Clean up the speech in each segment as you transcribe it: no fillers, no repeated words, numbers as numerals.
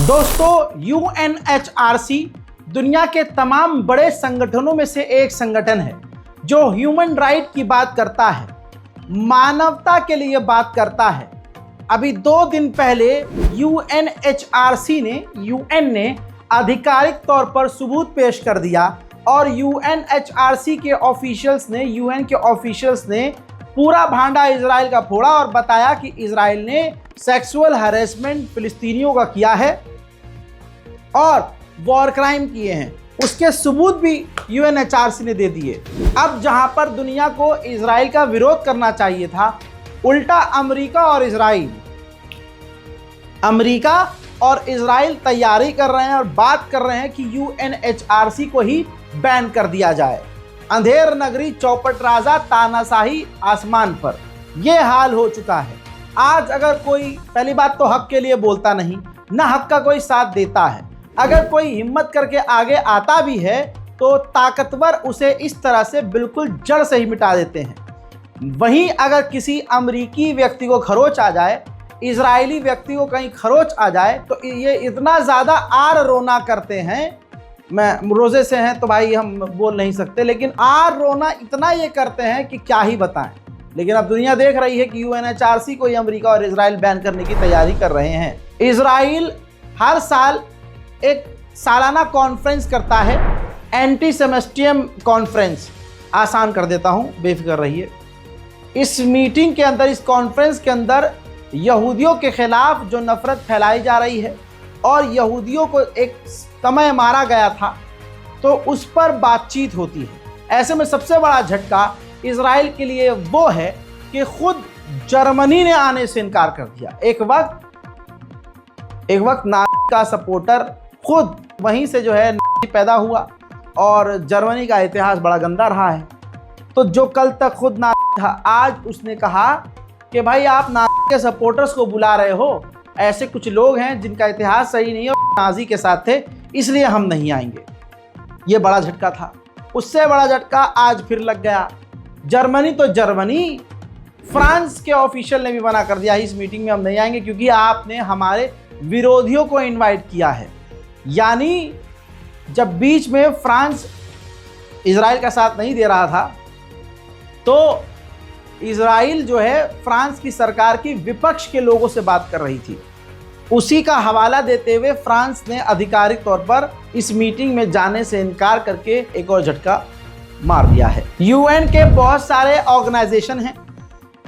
दोस्तों, यूएनएचआरसी दुनिया के तमाम बड़े संगठनों में से एक संगठन है जो ह्यूमन राइट की बात करता है, मानवता के लिए बात करता है। अभी 2 दिन पहले यूएनएचआरसी ने यूएन ने आधिकारिक तौर पर सबूत पेश कर दिया और यूएनएचआरसी के ऑफिशियल्स ने यूएन के ऑफिशियल्स ने पूरा भांडा इजराइल का फोड़ा और बताया कि इजराइल ने सेक्सुअल हैरेसमेंट फिलिस्तीनियों का किया है और वॉर क्राइम किए हैं। उसके सबूत भी यूएनएचआरसी ने दे दिए। अब जहां पर दुनिया को इजराइल का विरोध करना चाहिए था, उल्टा अमेरिका और इजराइल तैयारी कर रहे हैं और बात कर रहे हैं कि यूएनएचआरसी को ही बैन कर दिया जाए। अंधेर नगरी चौपट राजा, तानाशाही आसमान पर, यह हाल हो चुका है। आज अगर कोई, पहली बात तो हक के लिए बोलता नहीं, ना हक का कोई साथ देता है। अगर कोई हिम्मत करके आगे आता भी है तो ताकतवर उसे इस तरह से बिल्कुल जड़ से ही मिटा देते हैं। वहीं अगर किसी अमेरिकी व्यक्ति को खरोच आ जाए, इजरायली व्यक्ति को कहीं खरोच आ जाए, तो ये इतना ज़्यादा आर रोना करते हैं। मैं रोज़े से हैं तो भाई हम बोल नहीं सकते, लेकिन आर रोना इतना ये करते हैं कि क्या ही बताएं। लेकिन अब दुनिया देख रही है कि यूएनएचआरसी को अमेरिका और इजराइल बैन करने की तैयारी कर रहे हैं। इजराइल हर साल एक सालाना कॉन्फ्रेंस करता है, एंटी सेमेस्टियम कॉन्फ्रेंस। आसान कर देता हूँ, बेफिक्र रहिए। इस मीटिंग के अंदर, इस कॉन्फ्रेंस के अंदर यहूदियों के खिलाफ जो नफरत फैलाई जा रही है और यहूदियों को एक समय मारा गया था, तो उस पर बातचीत होती है। ऐसे में सबसे बड़ा झटका इजराइल के लिए वो है कि खुद जर्मनी ने आने से इनकार कर दिया। एक वक्त नाज़ी का सपोर्टर खुद वहीं से जो है नाज़ी पैदा हुआ और जर्मनी का इतिहास बड़ा गंदा रहा है। तो जो कल तक खुद नाज़ी था, आज उसने कहा कि भाई आप नाज़ी के सपोर्टर्स को बुला रहे हो, ऐसे कुछ लोग हैं जिनका इतिहास सही नहीं है और नाज़ी के साथ थे, इसलिए हम नहीं आएंगे। ये बड़ा झटका था। उससे बड़ा झटका आज फिर लग गया। जर्मनी तो जर्मनी, फ्रांस के ऑफिशियल ने भी मना कर दिया, इस मीटिंग में हम नहीं आएंगे क्योंकि आपने हमारे विरोधियों को इनवाइट किया है। यानी जब बीच में फ्रांस इजराइल का साथ नहीं दे रहा था, तो इजराइल जो है फ्रांस की सरकार की विपक्ष के लोगों से बात कर रही थी। उसी का हवाला देते हुए फ्रांस ने आधिकारिक तौर पर इस मीटिंग में जाने से इनकार करके एक और झटका मार दिया है। यूएन के बहुत सारे ऑर्गेनाइजेशन हैं।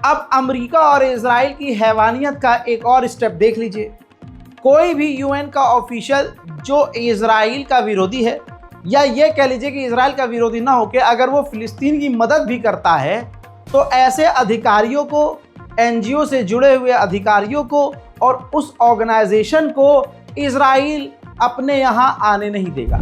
अब अमेरिका और इजराइल की हैवानियत का एक और स्टेप देख लीजिए। कोई भी यूएन का ऑफिशियल जो इजराइल का विरोधी है, या ये कह लीजिए कि इजराइल का विरोधी ना होकर अगर वो फिलिस्तीन की मदद भी करता है, तो ऐसे अधिकारियों को, एनजीओ से जुड़े हुए अधिकारियों को और उस ऑर्गेनाइजेशन को इजराइल अपने यहाँ आने नहीं देगा।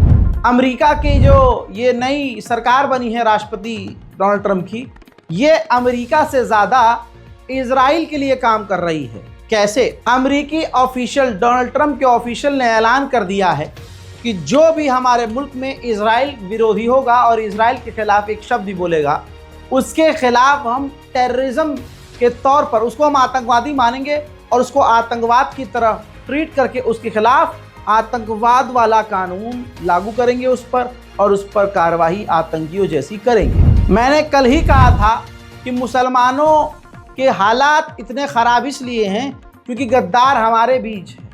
अमेरिका की जो ये नई सरकार बनी है राष्ट्रपति डोनाल्ड ट्रंप की, ये अमेरिका से ज़्यादा इजराइल के लिए काम कर रही है। कैसे? अमेरिकी ऑफिशियल, डोनाल्ड ट्रंप के ऑफिशियल ने ऐलान कर दिया है कि जो भी हमारे मुल्क में इजराइल विरोधी होगा और इजराइल के खिलाफ एक शब्द भी बोलेगा, उसके खिलाफ हम टेररिज्म के तौर पर उसको हम आतंकवादी मानेंगे और उसको आतंकवाद की तरह ट्रीट करके उसके खिलाफ आतंकवाद वाला कानून लागू करेंगे उस पर, और उस पर कार्रवाई आतंकियों जैसी करेंगे। मैंने कल ही कहा था कि मुसलमानों के हालात इतने ख़राब इसलिए हैं क्योंकि गद्दार हमारे बीच है।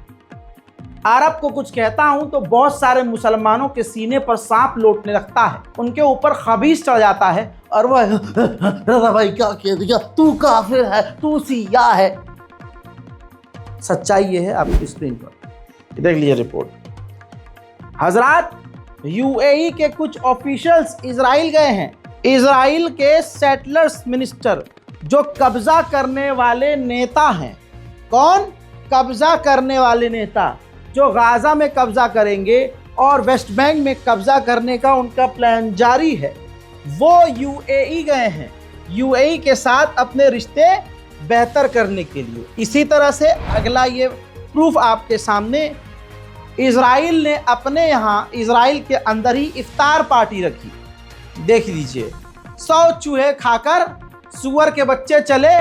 अरब को कुछ कहता हूँ तो बहुत सारे मुसलमानों के सीने पर सांप लौटने लगता है, उनके ऊपर खबीस चढ़ जाता है और वह रज़ा भाई क्या कह दिया, तू काफिर है, तू सिया है। सच्चाई ये है, आपकी स्क्रीन पर देख लीजिए रिपोर्ट। हजरात, यूएई के कुछ ऑफिशियल्स इजराइल गए हैं। इजराइल के सेटलर्स मिनिस्टर, जो कब्जा करने वाले नेता हैं। कौन? कब्जा करने वाले नेता, जो गाजा में कब्जा करेंगे और वेस्ट बैंक में कब्जा करने का उनका प्लान जारी है, वो यूएई गए हैं यूएई के साथ अपने रिश्ते बेहतर करने के लिए। इसी तरह से अगला ये प्रूफ आपके सामने, इजराइल ने अपने यहाँ इजराइल के अंदर ही इफ्तार पार्टी रखी। देख लीजिए, 100 चूहे खाकर सुअर के बच्चे चले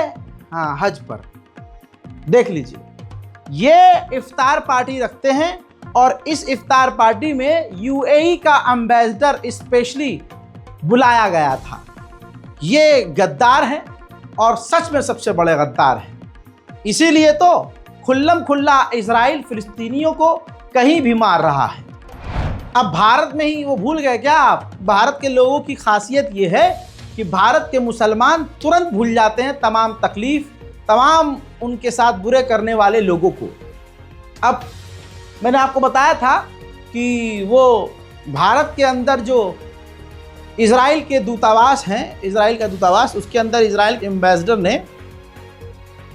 हज पर। देख लीजिए, ये इफ्तार पार्टी रखते हैं और इस इफ्तार पार्टी में यूएई का एम्बेसडर स्पेशली बुलाया गया था। ये गद्दार हैं और सच में सबसे बड़े गद्दार हैं। इसीलिए तो खुल्लम खुल्ला इजराइल फिलिस्तीनियों को कहीं भी मार रहा है। अब भारत में ही वो भूल गए क्या आप? भारत के लोगों की खासियत ये है कि भारत के मुसलमान तुरंत भूल जाते हैं तमाम तकलीफ, तमाम उनके साथ बुरे करने वाले लोगों को। अब मैंने आपको बताया था कि वो भारत के अंदर जो इजराइल के दूतावास हैं, इजराइल का दूतावास, उसके अंदर इजराइल के एम्बेसडर ने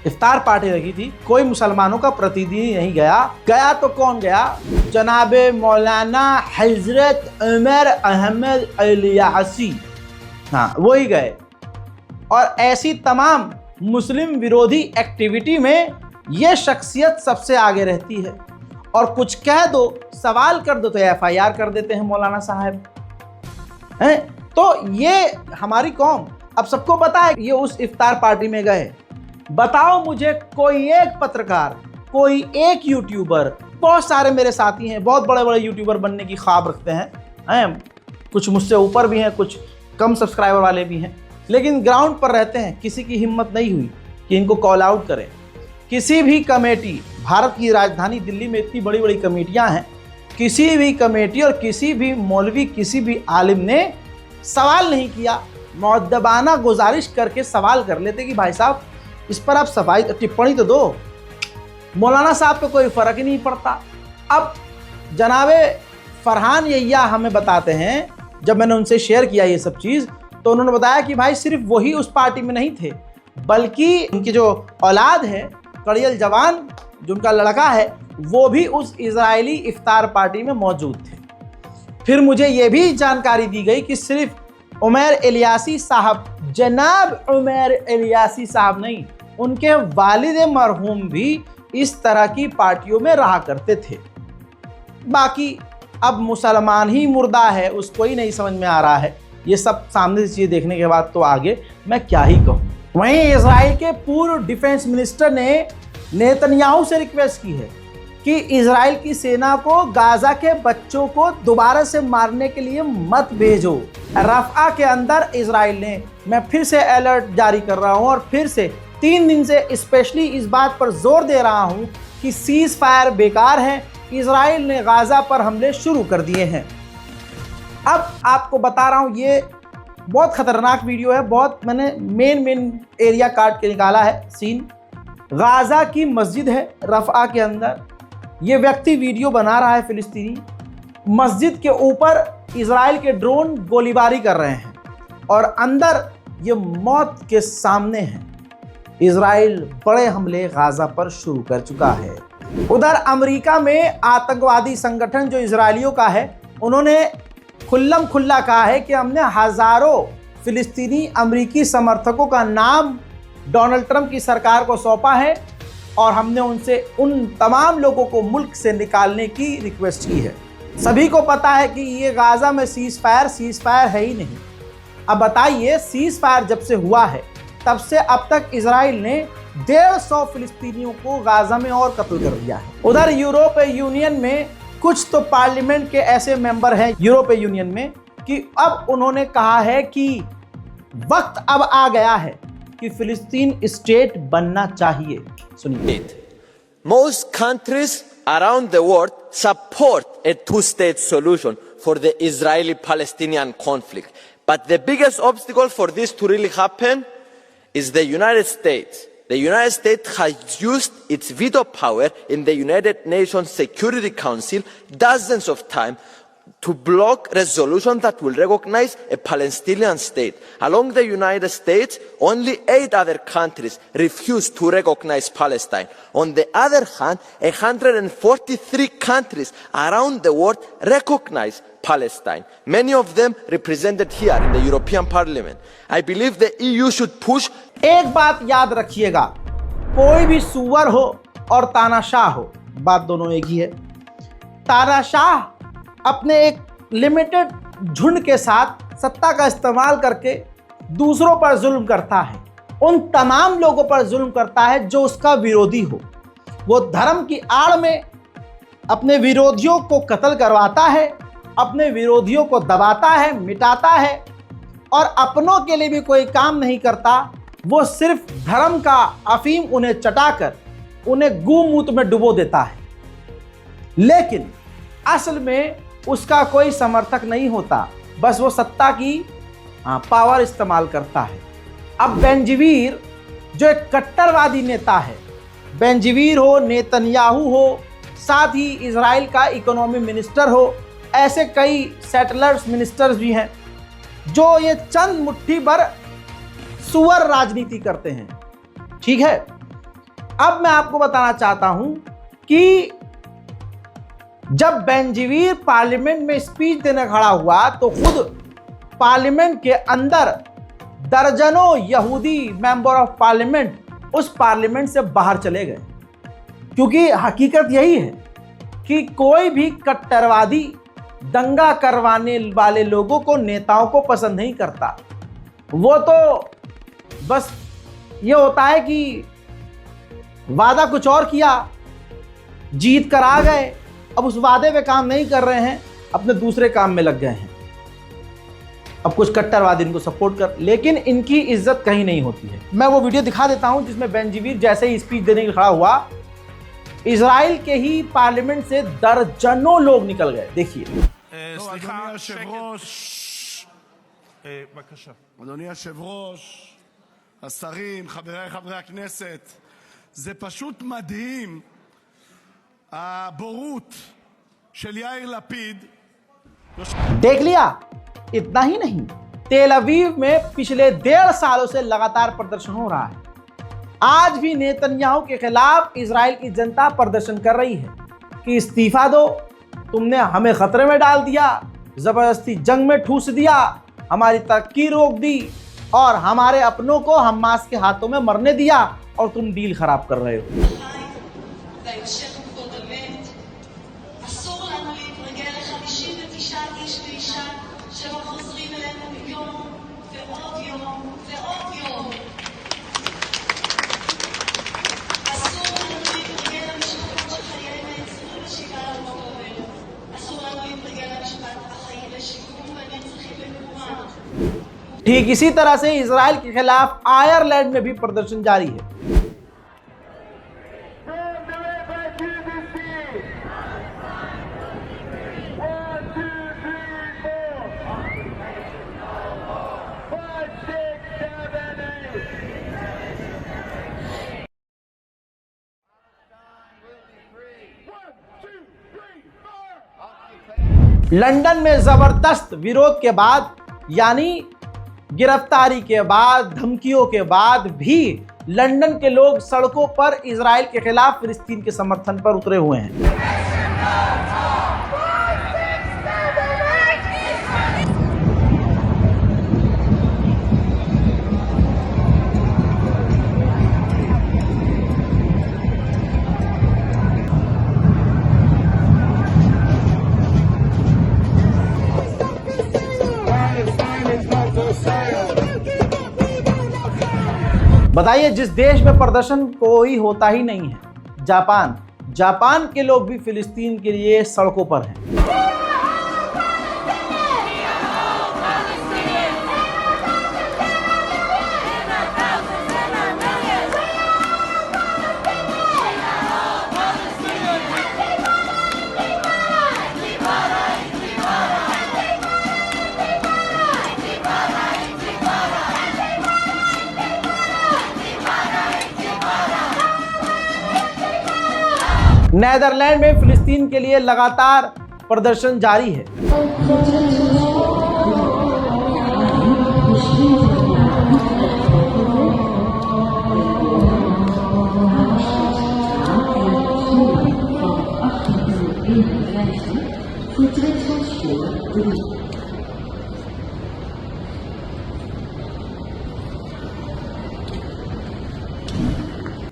इफ्तार पार्टी रखी थी। कोई मुसलमानों का प्रतिनिधि नहीं गया। गया तो कौन गया? जनाबे मौलाना हजरत उमर अहमद इलियासी, हाँ वही गए। और ऐसी तमाम मुस्लिम विरोधी एक्टिविटी में ये शख्सियत सबसे आगे रहती है। और कुछ कह दो, सवाल कर दो तो एफआईआर कर देते हैं मौलाना साहब हैं। तो ये हमारी कौम, अब सबको पता है ये उस इफ्तार पार्टी में गए। बताओ मुझे कोई एक पत्रकार, कोई एक यूट्यूबर, बहुत सारे मेरे साथी हैं बहुत बड़े बड़े यूट्यूबर बनने की ख्वाब रखते हैं, कुछ मुझसे ऊपर भी हैं, कुछ कम सब्सक्राइबर वाले भी हैं, लेकिन ग्राउंड पर रहते हैं। किसी की हिम्मत नहीं हुई कि इनको कॉल आउट करें। किसी भी कमेटी, भारत की राजधानी दिल्ली में इतनी बड़ी बड़ी कमेटियां हैं, किसी भी कमेटी और किसी भी मौलवी, किसी भी आलिम ने सवाल नहीं किया। मुअद्दबाना गुजारिश करके सवाल कर लेते कि भाई साहब इस पर आप सफाई टिप्पणी तो दो। मौलाना साहब को कोई फ़र्क ही नहीं पड़ता। अब जनाबे फरहान यहिया हमें बताते हैं, जब मैंने उनसे शेयर किया ये सब चीज़, तो उन्होंने बताया कि भाई सिर्फ वही उस पार्टी में नहीं थे, बल्कि उनकी जो औलाद है, कड़ियल जवान जो उनका लड़का है, वो भी उस इजरायली इफ्तार पार्टी में मौजूद थे। फिर मुझे ये भी जानकारी दी गई कि सिर्फ उमर इलियासी साहब, जनाब उमर इलियासी साहब नहीं, उनके वालिद मरहूम भी इस तरह की पार्टियों में रहा करते थे। बाकी अब मुसलमान ही मुर्दा है, उसको ही नहीं समझ में आ रहा है। ये सब सामने से चीज़ देखने के बाद तो आगे मैं क्या ही कहूँ। वहीं इजराइल के पूर्व डिफेंस मिनिस्टर ने नेतन्याहू से रिक्वेस्ट की है कि इजराइल की सेना को गाजा के बच्चों को दोबारा से मारने के लिए मत भेजो। रफ़ा के अंदर इजराइल ने, मैं फिर से अलर्ट जारी कर रहा हूं और फिर से 3 दिन से स्पेशली इस बात पर जोर दे रहा हूं कि सीज फायर बेकार है। इजराइल ने गाजा पर हमले शुरू कर दिए हैं। अब आपको बता रहा हूं, ये बहुत ख़तरनाक वीडियो है। बहुत मैंने मेन एरिया काट के निकाला है सीन। गाजा की मस्जिद है रफ़ा के अंदर, ये व्यक्ति वीडियो बना रहा है फिलिस्तीनी। मस्जिद के ऊपर इजराइल के ड्रोन गोलीबारी कर रहे हैं और अंदर ये मौत के सामने है। इजराइल बड़े हमले गाजा पर शुरू कर चुका है। उधर अमेरिका में आतंकवादी संगठन जो इजरायलियों का है, उन्होंने खुल्लम खुल्ला कहा है कि हमने हज़ारों फिलिस्तीनी अमेरिकी समर्थकों का नाम डोनाल्ड ट्रंप की सरकार को सौंपा है और हमने उनसे उन तमाम लोगों को मुल्क से निकालने की रिक्वेस्ट की है। सभी को पता है कि ये गाजा में सीज फायर है ही नहीं। अब बताइए, सीज फायर जब से हुआ है तब से अब तक इजराइल ने 150 फिलिस्तीनियों को गाजा में और कत्ल कर दिया है। उधर यूरोपीय यूनियन में कुछ तो पार्लियामेंट के ऐसे मेंबर हैं यूरोपीय यूनियन में कि अब उन्होंने कहा है कि वक्त अब आ गया है कि फिलिस्तीन स्टेट बनना चाहिए। सुनिए। Most countries around the world support a two-state solution for the Israeli-Palestinian conflict. But the biggest obstacle for this to really happen is the United States. The United States has used its veto power in the United Nations Security Council dozens of times to block resolutions that will recognize a Palestinian state. Along the United States, only 8 other countries refuse to recognize Palestine. On the other hand, 143 countries around the world recognize Palestine, many of them represented here in the European Parliament. I believe the EU should push. एक बात याद रखिएगा, कोई भी सुअर हो और तानाशाह हो, बात दोनों एक ही है। तानाशाह अपने एक लिमिटेड झुंड के साथ सत्ता का इस्तेमाल करके दूसरों पर जुल्म करता है। उन तमाम लोगों पर जुल्म करता है जो उसका विरोधी हो। वो धर्म की आड़ में अपने विरोधियों को कत्ल करवाता है, अपने विरोधियों को दबाता है, मिटाता है और अपनों के लिए भी कोई काम नहीं करता। वो सिर्फ धर्म का अफीम उन्हें चटाकर उन्हें गूमूत में डुबो देता है, लेकिन असल में उसका कोई समर्थक नहीं होता, बस वो सत्ता की पावर इस्तेमाल करता है। अब बेंजीवीर जो एक कट्टरवादी नेता है, बेंजीवीर हो, नेतन्याहू हो, साथ ही इजराइल का इकोनॉमी मिनिस्टर हो, ऐसे कई सेटलर्स मिनिस्टर्स भी हैं जो ये चंद मुट्ठी भर सुअर राजनीति करते हैं। ठीक है, अब मैं आपको बताना चाहता हूं कि जब बेंजीवीर पार्लियामेंट में स्पीच देने खड़ा हुआ तो खुद पार्लियामेंट के अंदर दर्जनों यहूदी मेंबर ऑफ पार्लियामेंट उस पार्लियामेंट से बाहर चले गए, क्योंकि हकीकत यही है कि कोई भी कट्टरवादी दंगा करवाने वाले लोगों को, नेताओं को पसंद नहीं करता। वो तो बस ये होता है कि वादा कुछ और किया, जीत कर आ गए, अब उस वादे पे काम नहीं कर रहे हैं, अपने दूसरे काम में लग गए हैं। अब कुछ कट्टरवादी इनको सपोर्ट कर, लेकिन इनकी इज्जत कहीं नहीं होती है। मैं वो वीडियो दिखा देता हूं जिसमें बेंजीवीर जैसे ही स्पीच देने के लिए खड़ा हुआ, इजराइल के ही पार्लियामेंट से दर्जनों लोग निकल गए। देखिए। אדוני היושב-ראש, השרים, חבריי חברי הכנסת, זה פשוט מדהים הבורות של יאיר लपिड। देख लिया, इतना ही नहीं, तेल अवीव में पिछले 1.5 सालों से लगातार प्रदर्शन हो रहा है। आज भी नेतन्याहू के खिलाफ इजराइल की जनता प्रदर्शन कर रही है कि इस्तीफा दो, तुमने हमें खतरे में डाल दिया, जबरदस्ती जंग में ठूस दिया, हमारी तरक्की रोक दी और हमारे अपनों को हमास के हाथों में मरने दिया और तुम डील खराब कर रहे हो। ठीक इसी तरह से इजराइल के खिलाफ आयरलैंड में भी प्रदर्शन जारी है। लंदन में जबरदस्त विरोध के बाद, यानी गिरफ्तारी के बाद, धमकियों के बाद भी लंदन के लोग सड़कों पर इजराइल के खिलाफ फिलिस्तीन के समर्थन पर उतरे हुए हैं। बताइए, जिस देश में प्रदर्शन कोई होता ही नहीं है, जापान के लोग भी फिलिस्तीन के लिए सड़कों पर हैं। नेदरलैंड में फिलिस्तीन के लिए लगातार प्रदर्शन जारी है।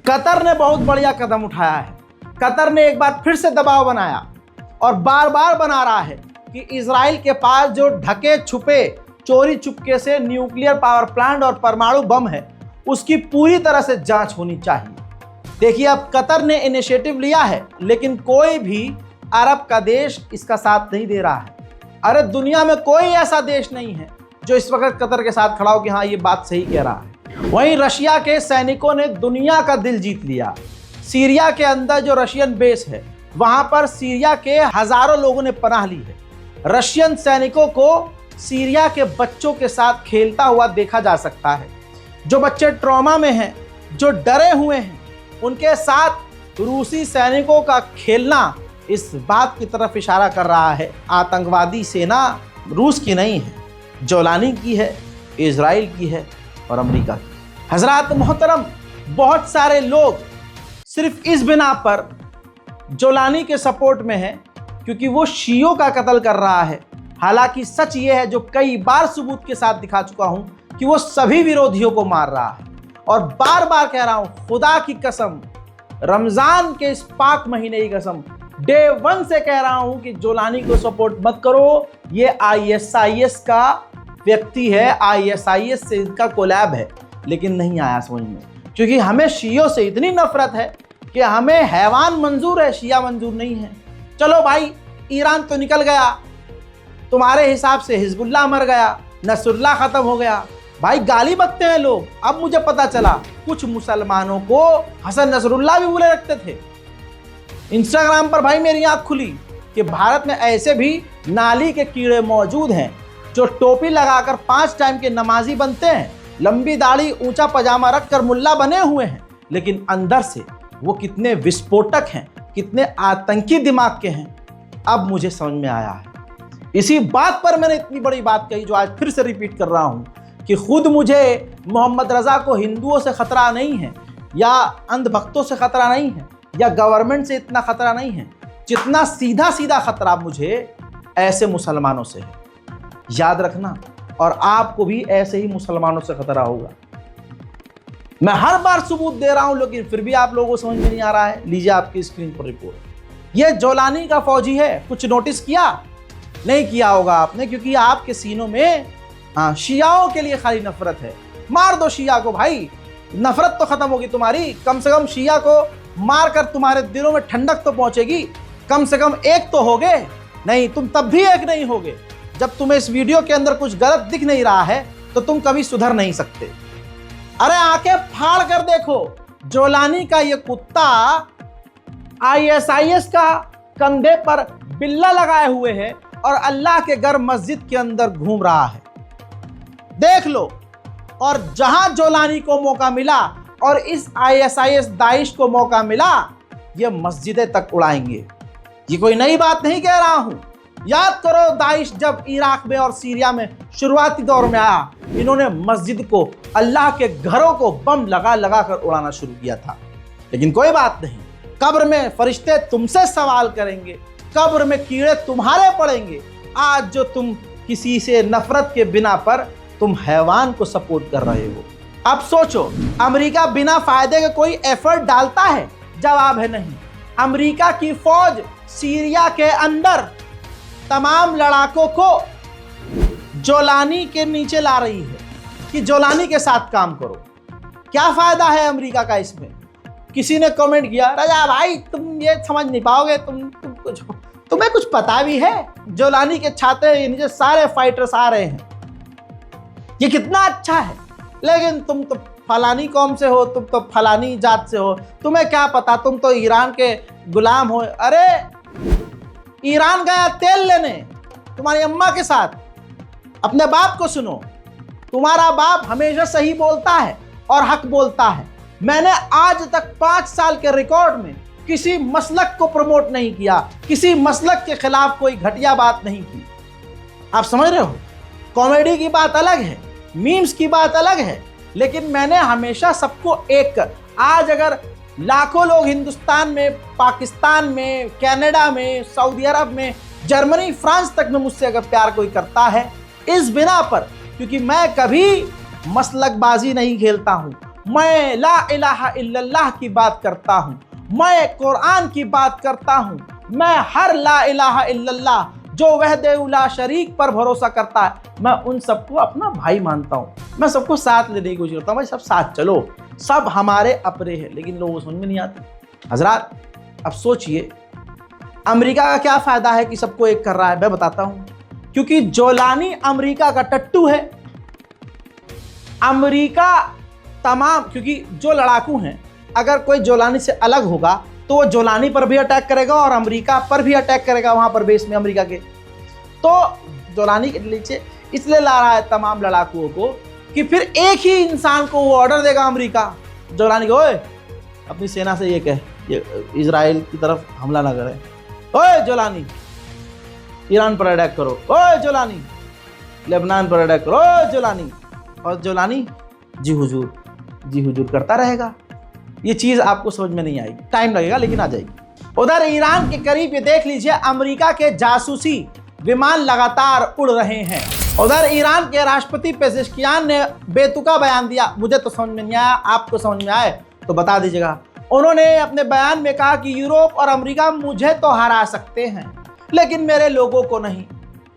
कतर ने बहुत बढ़िया कदम उठाया है। कतर ने एक बार फिर से दबाव बनाया और बार बार बना रहा है कि इजराइल के पास जो ढके छुपे चोरी चुपके से न्यूक्लियर पावर प्लांट और परमाणु बम है, उसकी पूरी तरह से जांच होनी चाहिए। देखिए, अब कतर ने इनिशिएटिव लिया है, लेकिन कोई भी अरब का देश इसका साथ नहीं दे रहा है। अरे दुनिया में कोई ऐसा देश नहीं है जो इस वक्त कतर के साथ खड़ा हो कि हाँ ये बात सही कह रहा है। वहीं रशिया के सैनिकों ने दुनिया का दिल जीत लिया। सीरिया के अंदर जो रशियन बेस है वहां पर सीरिया के हजारों लोगों ने पनाह ली है। रशियन सैनिकों को सीरिया के बच्चों के साथ खेलता हुआ देखा जा सकता है। जो बच्चे ट्रॉमा में हैं, जो डरे हुए हैं, उनके साथ रूसी सैनिकों का खेलना इस बात की तरफ इशारा कर रहा है आतंकवादी सेना रूस की नहीं है, जोलानी की है, इजराइल की है और अमेरिका की। हजरात मोहतरम, बहुत सारे लोग सिर्फ इस बिना पर जोलानी के सपोर्ट में है क्योंकि वो शियों का कत्ल कर रहा है। हालांकि सच ये है, जो कई बार सबूत के साथ दिखा चुका हूं, कि वो सभी विरोधियों को मार रहा है। और बार बार कह रहा हूं, खुदा की कसम, रमजान के इस पाक महीने की कसम, डे 1 से कह रहा हूं कि जोलानी को सपोर्ट मत करो। ये ISIS का व्यक्ति है, ISIS से इसका कोलैब है, लेकिन नहीं आया समझ में, क्योंकि हमें शियों से इतनी नफरत है कि हमें हैवान मंजूर है, शिया मंजूर नहीं है। चलो भाई, ईरान तो निकल गया, तुम्हारे हिसाब से हिजबुल्लाह मर गया, नसरुल्लाह खत्म हो गया। भाई गाली बकते हैं लोग। अब मुझे पता चला कुछ मुसलमानों को हसन नसरुल्लाह भी बुरे रखते थे। इंस्टाग्राम पर भाई मेरी आंख खुली कि भारत में ऐसे भी नाली के कीड़े मौजूद हैं जो टोपी लगाकर 5 टाइम के नमाजी बनते हैं, लंबी दाढ़ी, ऊंचा पजामा रखकर मुल्ला बने हुए हैं, लेकिन अंदर से वो कितने विस्फोटक हैं, कितने आतंकी दिमाग के हैं, अब मुझे समझ में आया है। इसी बात पर मैंने इतनी बड़ी बात कही जो आज फिर से रिपीट कर रहा हूं कि खुद मुझे मोहम्मद रजा को हिंदुओं से खतरा नहीं है, या अंधभक्तों से खतरा नहीं है, या गवर्नमेंट से इतना खतरा नहीं है जितना सीधा सीधा खतरा मुझे ऐसे मुसलमानों से है। याद रखना, और आपको भी ऐसे ही मुसलमानों से खतरा होगा। मैं हर बार सबूत दे रहा हूं, लेकिन फिर भी आप लोगों को समझ में नहीं आ रहा है। लीजिए आपकी स्क्रीन पर रिपोर्ट। ये जोलानी का फौजी है। कुछ नोटिस किया? नहीं किया होगा आपने, क्योंकि आपके सीनों में शियाओं के लिए खाली नफरत है। मार दो शिया को भाई, नफरत तो खत्म होगी तुम्हारी। कम से कम शिया को मारकर तुम्हारे दिलों में ठंडक तो पहुंचेगी। कम से कम एक तो होगे। नहीं, तुम तब भी एक नहीं होगे जब तुम्हें इस वीडियो के अंदर कुछ गलत दिख नहीं रहा है, तो तुम कभी सुधर नहीं सकते। अरे आंखें फाड़ कर देखो, जोलानी का ये कुत्ता ISIS का कंधे पर बिल्ला लगाए हुए है और अल्लाह के घर मस्जिद के अंदर घूम रहा है। देख लो। और जहां जोलानी को मौका मिला और इस ISIS दाइश को मौका मिला, ये मस्जिदें तक उड़ाएंगे। ये कोई नई बात नहीं कह रहा हूं। याद करो, दाइश जब इराक में और सीरिया में शुरुआती दौर में आया, इन्होंने मस्जिद को, अल्लाह के घरों को बम लगा लगा कर उड़ाना शुरू किया था। लेकिन कोई बात नहीं, कब्र में फरिश्ते तुमसे सवाल करेंगे, कब्र में कीड़े तुम्हारे पड़ेंगे। आज जो तुम किसी से नफरत के बिना पर तुम हैवान को सपोर्ट कर रहे हो। अब सोचो, अमेरिका बिना फायदे के कोई एफर्ट डालता है? जवाब है नहीं। अमेरिका की फौज सीरिया के अंदर तमाम लड़ाकों को जोलानी के नीचे ला रही है कि जोलानी के साथ काम करो। क्या फायदा है अमेरिका का इसमें? किसी ने कमेंट किया, रजा भाई तुम ये समझ नहीं पाओगे, तुम्हें कुछ पता भी है? जोलानी के छाते नीचे सारे फाइटर्स आ रहे हैं, ये कितना अच्छा है। लेकिन तुम तो फलानी कौम से हो, तुम तो फलानी जात से हो, तुम्हें क्या पता, तुम तो ईरान के गुलाम हो। अरे ईरान गया तेल लेने तुम्हारी अम्मा के साथ। अपने बाप को सुनो, तुम्हारा बाप हमेशा सही बोलता है और हक बोलता है। मैंने आज तक 5 साल के रिकॉर्ड में किसी मसलक को प्रमोट नहीं किया, किसी मसलक के खिलाफ कोई घटिया बात नहीं की। आप समझ रहे हो? कॉमेडी की बात अलग है, मीम्स की बात अलग है, लेकिन मैंने हमेशा सबको एक कर। आज अगर लाखों लोग हिंदुस्तान में, पाकिस्तान में, कनाडा में, सऊदी अरब में, जर्मनी, फ्रांस तक में मुझसे अगर प्यार कोई करता है, इस बिना पर क्योंकि मैं कभी मसलकबाजी नहीं खेलता हूं, मैं ला इलाहा इल्लल्लाह की बात करता हूं, मैं कुरान की बात करता हूं, मैं हर ला इलाहा इल्लल्लाह जो वहदे-उला शरीक पर भरोसा करता है, मैं उन सबको अपना भाई मानता हूं। मैं सबको साथ लेने की कोशिश करता हूं, भाई सब साथ चलो, सब हमारे अपने हैं, लेकिन लोगों को समझ में नहीं आती। हजरात, अब सोचिए अमेरिका का क्या फायदा है कि सबको एक कर रहा है? मैं बताता हूं, क्योंकि जोलानी अमेरिका का टट्टू है। अमेरिका तमाम, क्योंकि जो लड़ाकू हैं, अगर कोई जोलानी से अलग होगा तो वो जोलानी पर भी अटैक करेगा और अमेरिका पर भी अटैक करेगा, वहां पर बेस में अमेरिका के। तो जोलानी के नीचे इसलिए ला रहा है तमाम लड़ाकुओं को कि फिर एक ही इंसान को वो ऑर्डर देगा अमेरिका, जोलानी को, ओए अपनी सेना से ये कह, ये इजराइल की तरफ हमला ना करे, ओए जोलानी ईरान पर अटैक करो, ओए जोलानी लेबनान पर अटैक करो, ओए जोलानी, और जोलानी जी हुजूर करता रहेगा। ये चीज आपको समझ में नहीं आएगी, टाइम लगेगा लेकिन आ जाएगी। उधर ईरान के करीब ये देख लीजिए, अमेरिका के जासूसी विमान लगातार उड़ रहे हैं। उधर ईरान के राष्ट्रपति पेजेश्कियान ने बेतुका बयान दिया। मुझे तो समझ में नहीं आया, आपको समझ में आए तो बता दीजिएगा। उन्होंने अपने बयान में कहा कि यूरोप और अमेरिका मुझे तो हरा सकते हैं लेकिन मेरे लोगों को नहीं।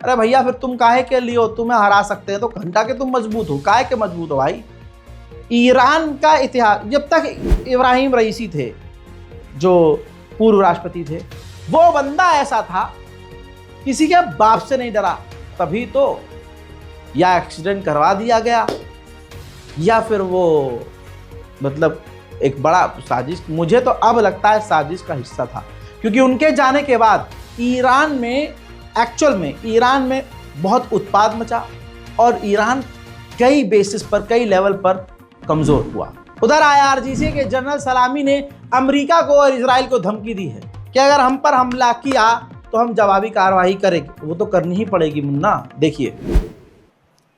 अरे भैया, फिर तुम काहे के लिए हो? तुम्हें हरा सकते हैं तो घंटा के तुम मजबूत हो, काहे के मजबूत हो भाई? ईरान का इतिहास, जब तक इब्राहिम रईसी थे जो पूर्व राष्ट्रपति थे, वो बंदा ऐसा था, किसी के बाप से नहीं डरा। तभी तो या एक्सीडेंट करवा दिया गया या फिर वो मतलब एक बड़ा साजिश, मुझे तो अब लगता है साजिश का हिस्सा था, क्योंकि उनके जाने के बाद ईरान में एक्चुअल में ईरान में बहुत उत्पाद मचा और ईरान कई बेसिस पर, कई लेवल पर कमजोर हुआ। उधर IRGC के जनरल सलामी ने अमेरिका को और इजराइल को धमकी दी है कि अगर हम पर हमला किया तो हम जवाबी कार्रवाई करेंगे। वो तो करनी ही पड़ेगी मुन्ना। देखिए,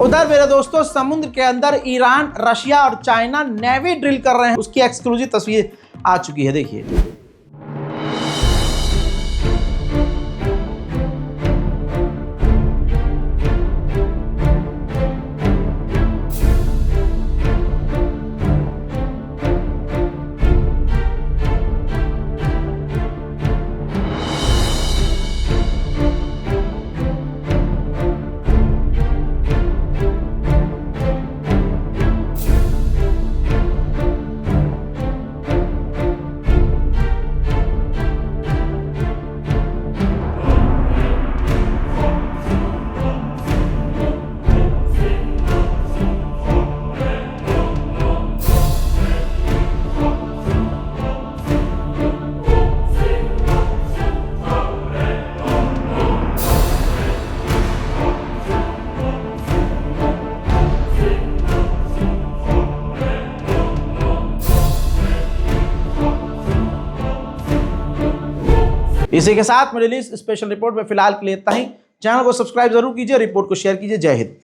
उधर मेरे दोस्तों, समुद्र के अंदर ईरान, रशिया और चाइना नेवी ड्रिल कर रहे हैं। उसकी एक्सक्लूसिव तस्वीर आ चुकी है, देखिए। इसी के साथ मिडिल ईस्ट स्पेशल रिपोर्ट में फिलहाल के लिए इतना ही। चैनल को सब्सक्राइब जरूर कीजिए, रिपोर्ट को शेयर कीजिए। जय हिंद।